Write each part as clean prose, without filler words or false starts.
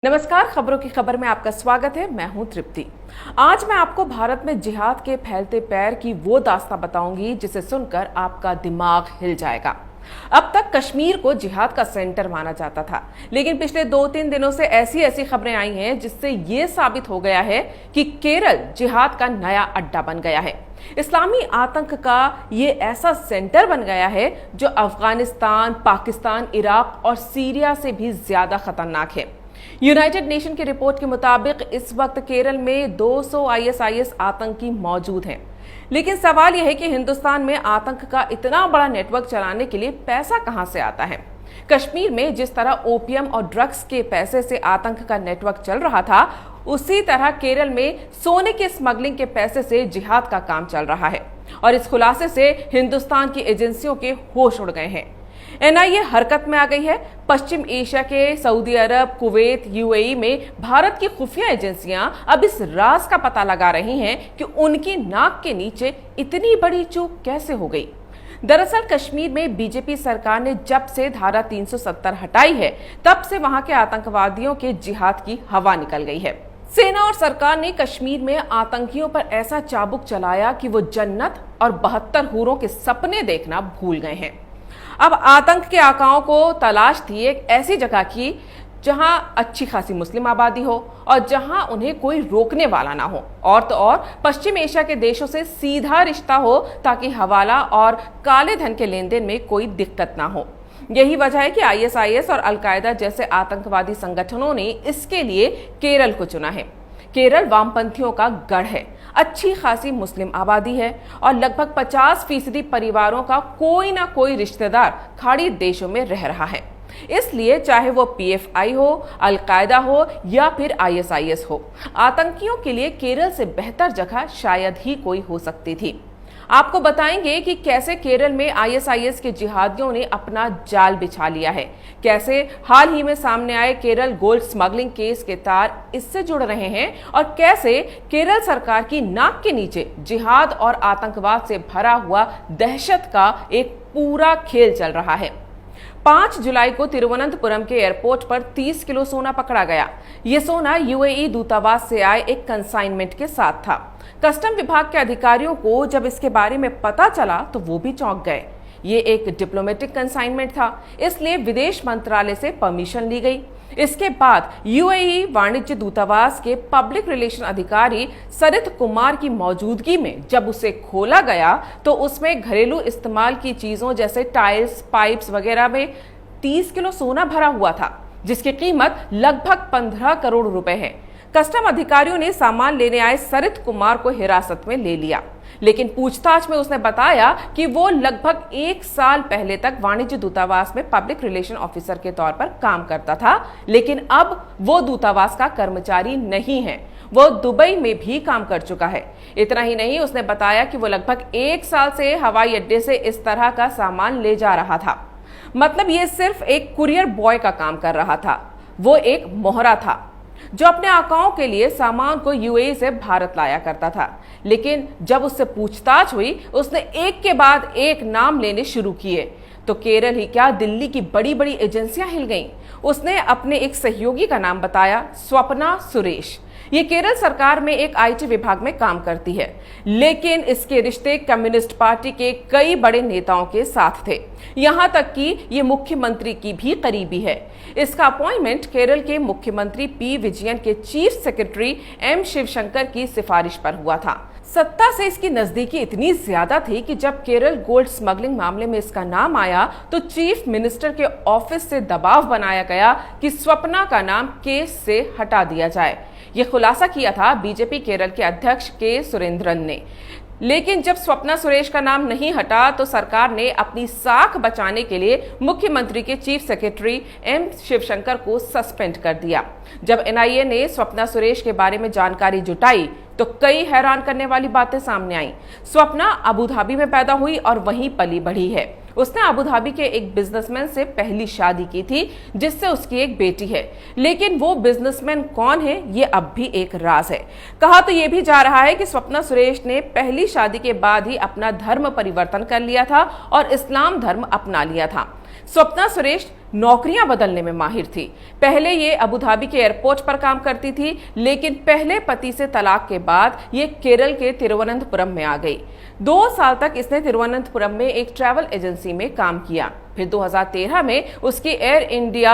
नमस्कार, खबरों की खबर में आपका स्वागत है। मैं हूं तृप्ति। आज मैं आपको भारत में जिहाद के फैलते पैर की वो दास्तां बताऊंगी जिसे सुनकर आपका दिमाग हिल जाएगा। अब तक कश्मीर को जिहाद का सेंटर माना जाता था, लेकिन पिछले 2-3 दिनों से ऐसी खबरें आई हैं जिससे ये साबित हो गया है कि केरल जिहाद का नया अड्डा बन गया है। इस्लामी आतंक का ये ऐसा सेंटर बन गया है जो अफगानिस्तान, पाकिस्तान, इराक और सीरिया से भी ज्यादा खतरनाक है। यूनाइटेड नेशन की रिपोर्ट के मुताबिक इस वक्त केरल में 200 आईएसआईएस आतंकी मौजूद हैं। लेकिन सवाल यह है कि हिंदुस्तान में आतंक का इतना बड़ा नेटवर्क चलाने के लिए पैसा कहां से आता है। कश्मीर में जिस तरह ओपियम और ड्रग्स के पैसे से आतंक का नेटवर्क चल रहा था, उसी तरह केरल में सोने के स्मगलिंग के पैसे से जिहाद का काम चल रहा है। और इस खुलासे से हिंदुस्तान की एजेंसियों के होश उड़ गए हैं। एनआईए हरकत में आ गई है। पश्चिम एशिया के सऊदी अरब, कुवैत, यूएई में भारत की खुफिया एजेंसियां अब इस राज का पता लगा रही हैं कि उनकी नाक के नीचे इतनी बड़ी चूक कैसे हो गई। दरअसल कश्मीर में बीजेपी सरकार ने जब से धारा 370 हटाई है, तब से वहां के आतंकवादियों के जिहाद की हवा निकल गई है। सेना और सरकार ने कश्मीर में आतंकियों पर ऐसा चाबुक चलाया कि वो जन्नत और 72 हूरों के सपने देखना भूल गए हैं। अब आतंक के आकाओं को तलाश थी एक ऐसी जगह की जहां अच्छी खासी मुस्लिम आबादी हो और जहां उन्हें कोई रोकने वाला ना हो, और तो और पश्चिम एशिया के देशों से सीधा रिश्ता हो ताकि हवाला और काले धन के लेन देन में कोई दिक्कत ना हो। यही वजह है कि आईएसआईएस और अलकायदा जैसे आतंकवादी संगठनों ने इसके लिए केरल को चुना है। केरल वामपंथियों का गढ़ है, अच्छी खासी मुस्लिम आबादी है और लगभग 50% परिवारों का कोई ना कोई रिश्तेदार खाड़ी देशों में रह रहा है। इसलिए चाहे वो पीएफआई हो, अलकायदा हो या फिर आईएसआईएस हो, आतंकियों के लिए केरल से बेहतर जगह शायद ही कोई हो सकती थी। आपको बताएंगे कि कैसे केरल में आईएसआईएस के जिहादियों ने अपना जाल बिछा लिया है, कैसे हाल ही में सामने आए केरल गोल्ड स्मगलिंग केस के तार इससे जुड़ रहे हैं और कैसे केरल सरकार की नाक के नीचे जिहाद और आतंकवाद से भरा हुआ दहशत का एक पूरा खेल चल रहा है। 5 जुलाई को तिरुवनंतपुरम के एयरपोर्ट पर 30 किलो सोना पकड़ा गया। ये सोना यूएई दूतावास से आए एक कंसाइनमेंट के साथ था। कस्टम विभाग के अधिकारियों को जब इसके बारे में पता चला तो वो भी चौंक गए। ये एक डिप्लोमेटिक कंसाइनमेंट था, इसलिए विदेश मंत्रालय से परमिशन ली गई। इसके बाद यूएई वाणिज्य दूतावास के पब्लिक रिलेशन अधिकारी सरित कुमार की मौजूदगी में जब उसे खोला गया तो उसमें घरेलू इस्तेमाल की चीजों जैसे टाइल्स, पाइप्स वगैरह में 30 किलो सोना भरा हुआ था, जिसकी कीमत लगभग 15 करोड़ रुपए है। कस्टम अधिकारियों ने सामान लेने आए सरित कुमार को हिरासत में ले लिया, लेकिन पूछताछ में उसने बताया कि वो लगभग 1 साल पहले तक वाणिज्य दूतावास में पब्लिक रिलेशन ऑफिसर के तौर पर काम करता था, लेकिन अब वो दूतावास का कर्मचारी नहीं है, वो दुबई में भी काम कर चुका है। इतना ही नहीं, उसने बताया कि वो लगभग 1 साल से हवाई अड्डे से इस तरह का सामान ले जा रहा था। मतलब ये सिर्फ एक कुरियर बॉय का काम कर रहा था। वो एक मोहरा था जो अपने आकाओं के लिए सामान को यूएई से भारत लाया करता था। लेकिन जब उससे पूछताछ हुई, उसने एक के बाद एक नाम लेने शुरू किए तो केरल ही क्या, दिल्ली की बड़ी बड़ी एजेंसियां हिल गईं। उसने अपने एक सहयोगी का नाम बताया, स्वप्ना सुरेश। ये केरल सरकार में एक आईटी विभाग में काम करती है, लेकिन इसके रिश्ते कम्युनिस्ट पार्टी के कई बड़े नेताओं के साथ थे। यहां तक कि ये मुख्यमंत्री की भी करीबी है। इसका अपॉइंटमेंट केरल के मुख्यमंत्री पी विजयन के चीफ सेक्रेटरी एम शिवशंकर की सिफारिश पर हुआ था। सत्ता से इसकी नजदीकी इतनी ज्यादा थी कि जब केरल गोल्ड स्मगलिंग मामले में इसका नाम आया तो चीफ मिनिस्टर के ऑफिस से दबाव बनाया गया कि स्वप्ना का नाम केस से हटा दिया जाए। यह खुलासा किया था बीजेपी केरल के अध्यक्ष के सुरेंद्रन ने। लेकिन जब स्वप्ना सुरेश का नाम नहीं हटा तो सरकार ने अपनी साख बचाने के लिए मुख्यमंत्री के चीफ सेक्रेटरी एम शिवशंकर को सस्पेंड कर दिया। जब एनआईए ने स्वप्ना सुरेश के बारे में जानकारी जुटाई तो कई हैरान करने वाली बातें सामने आईं। स्वप्ना अबू धाबी में पैदा हुई और वहीं पली बढ़ी है। उसने अबू धाबी के एक बिजनेसमैन से पहली शादी की थी, जिससे उसकी एक बेटी है। लेकिन वो बिजनेसमैन कौन है, ये अब भी एक राज है। कहा तो ये भी जा रहा है कि स्वप्ना सुरेश ने पहली शादी के बाद ही अपना धर्म परिवर्तन कर लिया था और इस्लाम धर्म अपना लिया था। स्वप्ना सुरेश नौकरियां बदलने में माहिर थी। पहले ये अबू धाबी के एयरपोर्ट पर काम करती थी, लेकिन पहले पति से तलाक के बाद ये केरल के तिरुवनंतपुरम में आ गई। 2 साल तक इसने तिरुवनंतपुरम में एक ट्रैवल एजेंसी में काम किया। फिर 2013 में उसकी एयर इंडिया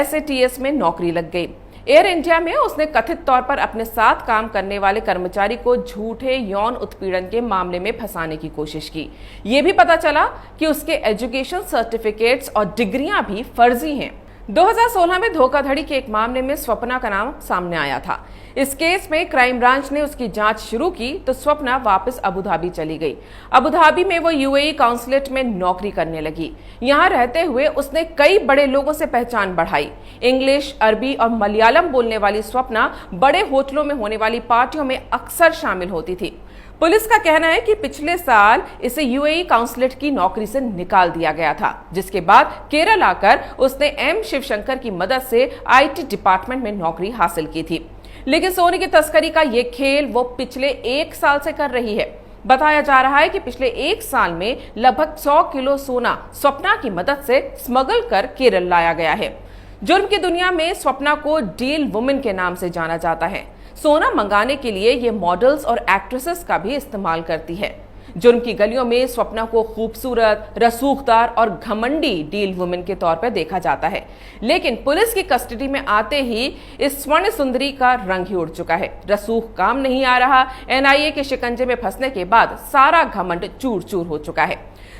SATS में नौकरी लग गई। एयर इंडिया में उसने कथित तौर पर अपने साथ काम करने वाले कर्मचारी को झूठे यौन उत्पीड़न के मामले में फंसाने की कोशिश की। यह भी पता चला कि उसके एजुकेशन सर्टिफिकेट्स और डिग्रियां भी फर्जी हैं। 2016 में धोखाधड़ी के एक मामले में स्वप्ना का नाम सामने आया था। इस केस में क्राइम ब्रांच ने उसकी जांच शुरू की तो स्वप्ना वापस अबू धाबी चली गई। अबू धाबी में वो UAE काउंसलेट में नौकरी करने लगी। यहाँ रहते हुए उसने कई बड़े लोगों से पहचान बढ़ाई। इंग्लिश, अरबी और मलयालम बोलने वाली स्वप्ना बड़े होटलों में होने वाली पार्टियों में अक्सर शामिल होती थी। पुलिस का कहना है कि पिछले साल इसे UAE काउंसलेट की नौकरी से निकाल दिया गया था, जिसके बाद केरल आकर उसने M शिवशंकर की मदद से IT डिपार्टमेंट में नौकरी हासिल की थी। लेकिन सोने की तस्करी का ये खेल वो पिछले 1 साल से कर रही है। बताया जा रहा है कि पिछले 1 साल में लगभग 100 किलो सोना स्वप्ना की मदद से स्मगल कर केरल लाया गया है। जुर्म की दुनिया में स्वप्ना को डील वुमेन के नाम से जाना जाता है। सोना मंगाने के लिए ये मॉडल्स और एक्ट्रेसेस का भी इस्तेमाल करती है। जुर्म की गलियों में स्वप्ना को खूबसूरत, रसूखदार और घमंडी डील वुमेन के तौर पर देखा जाता है। लेकिन पुलिस की कस्टडी में आते ही इस स्वर्ण सुंदरी का रंग ही उड़ चुका है। रसूख काम नहीं आ रहा। NIA के शिकंजे में फंसने के बाद सारा घमंड चूर चूर हो चुका है।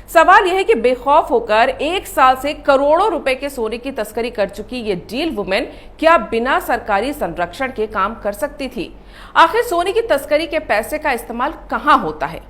सवाल यह है कि बेखौफ होकर 1 साल से करोड़ों रुपए के सोने की तस्करी कर चुकी ये डील वुमेन क्या बिना सरकारी संरक्षण के काम कर सकती थी? आखिर सोने की तस्करी के पैसे का इस्तेमाल कहां होता है?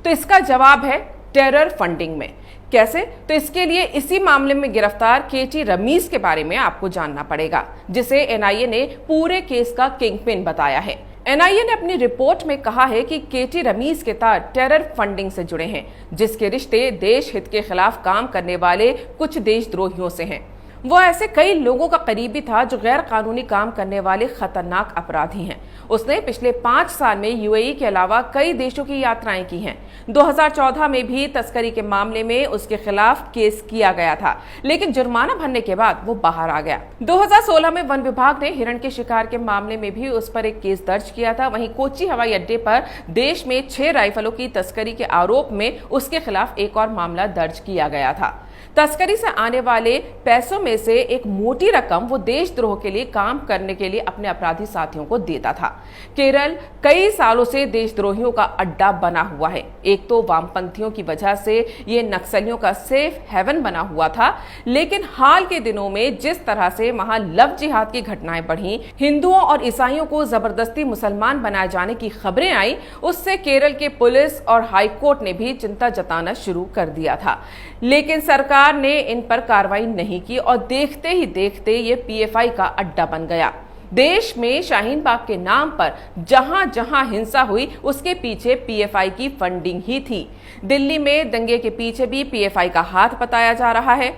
तो इसका जवाब है टेरर फंडिंग में। कैसे? तो इसके लिए इसी मामले में गिरफ्तार KT रमीज के बारे में आपको जानना पड़ेगा, जिसे NIA ने पूरे केस का किंगपिन बताया है। NIA ने अपनी रिपोर्ट में कहा है कि KT रमीज के तार टेरर फंडिंग से जुड़े हैं, जिसके रिश्ते देश हित के खिलाफ काम करने वाले कुछ देशद्रोहियों से हैं। वो ऐसे कई लोगों का करीबी था जो गैर कानूनी काम करने वाले खतरनाक अपराधी हैं। उसने पिछले 5 साल में UAE के अलावा कई देशों की यात्राएं की हैं। 2014 में भी तस्करी के मामले में उसके खिलाफ केस किया गया था, लेकिन जुर्माना भरने के बाद वो बाहर आ गया। 2016 में वन विभाग ने हिरण के शिकार के मामले में भी उस पर एक केस दर्ज किया था। वहीं कोच्चि हवाई अड्डे पर देश में 6 राइफलों की तस्करी के आरोप में उसके खिलाफ एक और मामला दर्ज किया गया था। तस्करी से आने वाले पैसों में से एक मोटी रकम वो देशद्रोह के लिए काम करने के लिए अपने अपराधी साथियों को देता था। केरल कई सालों से देशद्रोहियों का अड्डा बना हुआ है। एक तो वामपंथियों की वजह से ये नक्सलियों का सेफ हेवन बना हुआ था, लेकिन हाल के दिनों में जिस तरह से वहां लव जिहाद की घटनाएं बढ़ी, हिंदुओं और ईसाइयों को जबरदस्ती मुसलमान बनाए जाने की खबरें आई, उससे केरल के पुलिस और हाईकोर्ट ने भी चिंता जताना शुरू कर दिया था। लेकिन सरकार ने इन पर कार्रवाई नहीं की और देखते ही देखते ये PFI का अड्डा बन गया। देश में शाहीन बाग के नाम पर जहां जहां हिंसा हुई उसके पीछे PFI की फंडिंग ही थी। दिल्ली में दंगे के पीछे भी PFI का हाथ बताया जा रहा है।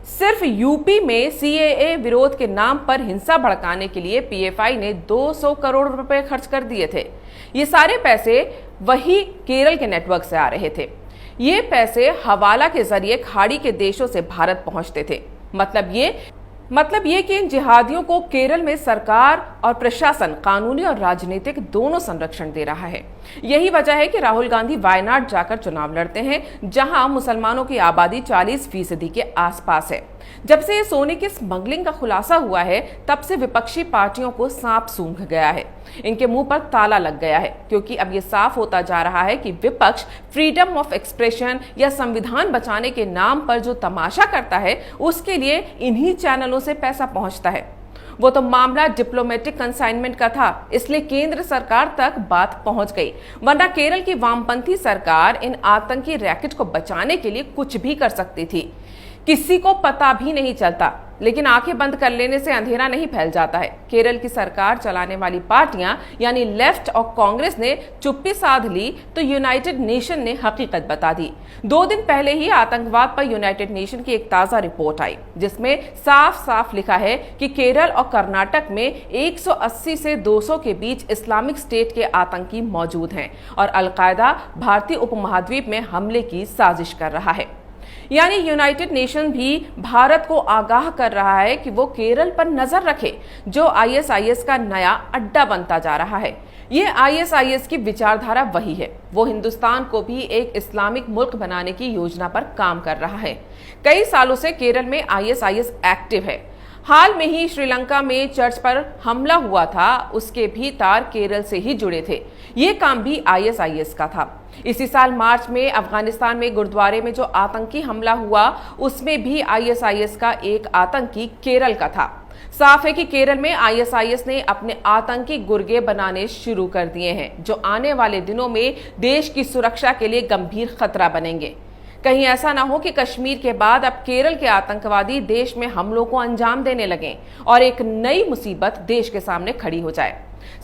सिर्फ यूपी में CAA विरोध के नाम पर हिंसा भड़काने के लिए PFI ने 200 करोड़ रुपए खर्च कर दिए थे। ये सारे पैसे वही केरल के नेटवर्क से आ रहे थे। ये पैसे हवाला के जरिए खाड़ी के देशों से भारत पहुंचते थे। मतलब ये कि इन जिहादियों को केरल में सरकार और प्रशासन कानूनी और राजनीतिक दोनों संरक्षण दे रहा है। यही वजह है कि राहुल गांधी वायनाड जाकर चुनाव लड़ते हैं, जहां मुसलमानों की आबादी 40% के आसपास है। जब से ये सोने की स्मगलिंग का खुलासा हुआ है, तब से विपक्षी पार्टियों को सांप सूंघ गया है। इनके मुंह पर ताला लग गया है, क्योंकि अब ये साफ होता जा रहा है कि विपक्ष फ्रीडम ऑफ एक्सप्रेशन या संविधान बचाने के नाम पर जो तमाशा करता है, उसके लिए इन्हीं चैनलों से पैसा पहुंचता है। वो तो मामला डिप्लोमेटिक कंसाइनमेंट का था, इसलिए केंद्र सरकार तक बात पहुंच गई, वरना केरल की वामपंथी सरकार इन आतंकी रैकेट को बचाने के लिए कुछ भी कर सकती थी। किसी को पता भी नहीं चलता, लेकिन आंखें बंद कर लेने से अंधेरा नहीं फैल जाता है। केरल की सरकार चलाने वाली पार्टियां यानी लेफ्ट और कांग्रेस ने चुप्पी साध ली तो यूनाइटेड नेशन ने हकीकत बता दी। 2 दिन पहले ही आतंकवाद पर यूनाइटेड नेशन की एक ताजा रिपोर्ट आई, जिसमें साफ साफ लिखा है कि केरल और कर्नाटक में 180 से 200 के बीच इस्लामिक स्टेट के आतंकी मौजूद हैं और अलकायदा भारतीय उपमहाद्वीप में हमले की साजिश कर रहा है। यानी यूनाइटेड नेशन भी भारत को आगाह कर रहा है कि वो केरल पर नजर रखे, जो आईएसआईएस का नया अड्डा बनता जा रहा है। ये आईएसआईएस की विचारधारा वही है। वो हिंदुस्तान को भी एक इस्लामिक मुल्क बनाने की योजना पर काम कर रहा है। कई सालों से केरल में आईएसआईएस एक्टिव है। हाल में ही श्रीलंका में चर्च पर हमला हुआ था, उसके भी तार केरल से ही जुड़े थे। ये काम भी आईएसआईएस का था। इसी साल मार्च में अफगानिस्तान में गुरुद्वारे में जो आतंकी हमला हुआ, उसमें भी आईएसआईएस का एक आतंकी केरल का था। साफ है कि केरल में आईएसआईएस ने अपने आतंकी गुर्गे बनाने शुरू कर दिए हैं, जो आने वाले दिनों में देश की सुरक्षा के लिए गंभीर खतरा बनेंगे। कहीं ऐसा ना हो कि कश्मीर के बाद अब केरल के आतंकवादी देश में हमलों को अंजाम देने लगें और एक नई मुसीबत देश के सामने खड़ी हो जाए।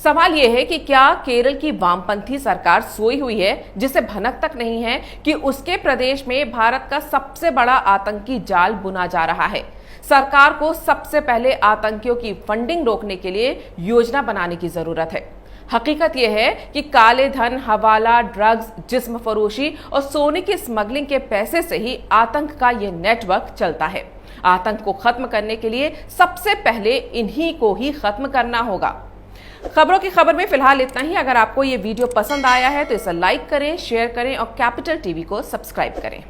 सवाल यह है कि क्या केरल की वामपंथी सरकार सोई हुई है, जिसे भनक तक नहीं है कि उसके प्रदेश में भारत का सबसे बड़ा आतंकी जाल बुना जा रहा है। सरकार को सबसे पहले आतंकियों की फंडिंग रोकने के लिए योजना बनाने की जरूरत है। हकीकत यह है कि काले धन, हवाला, ड्रग्स, जिस्म फरोशी और सोने की स्मगलिंग के पैसे से ही आतंक का यह नेटवर्क चलता है। आतंक को खत्म करने के लिए सबसे पहले इन्हीं को ही खत्म करना होगा। खबरों की खबर में फिलहाल इतना ही। अगर आपको ये वीडियो पसंद आया है तो इसे लाइक करें, शेयर करें और कैपिटल टीवी को सब्सक्राइब करें।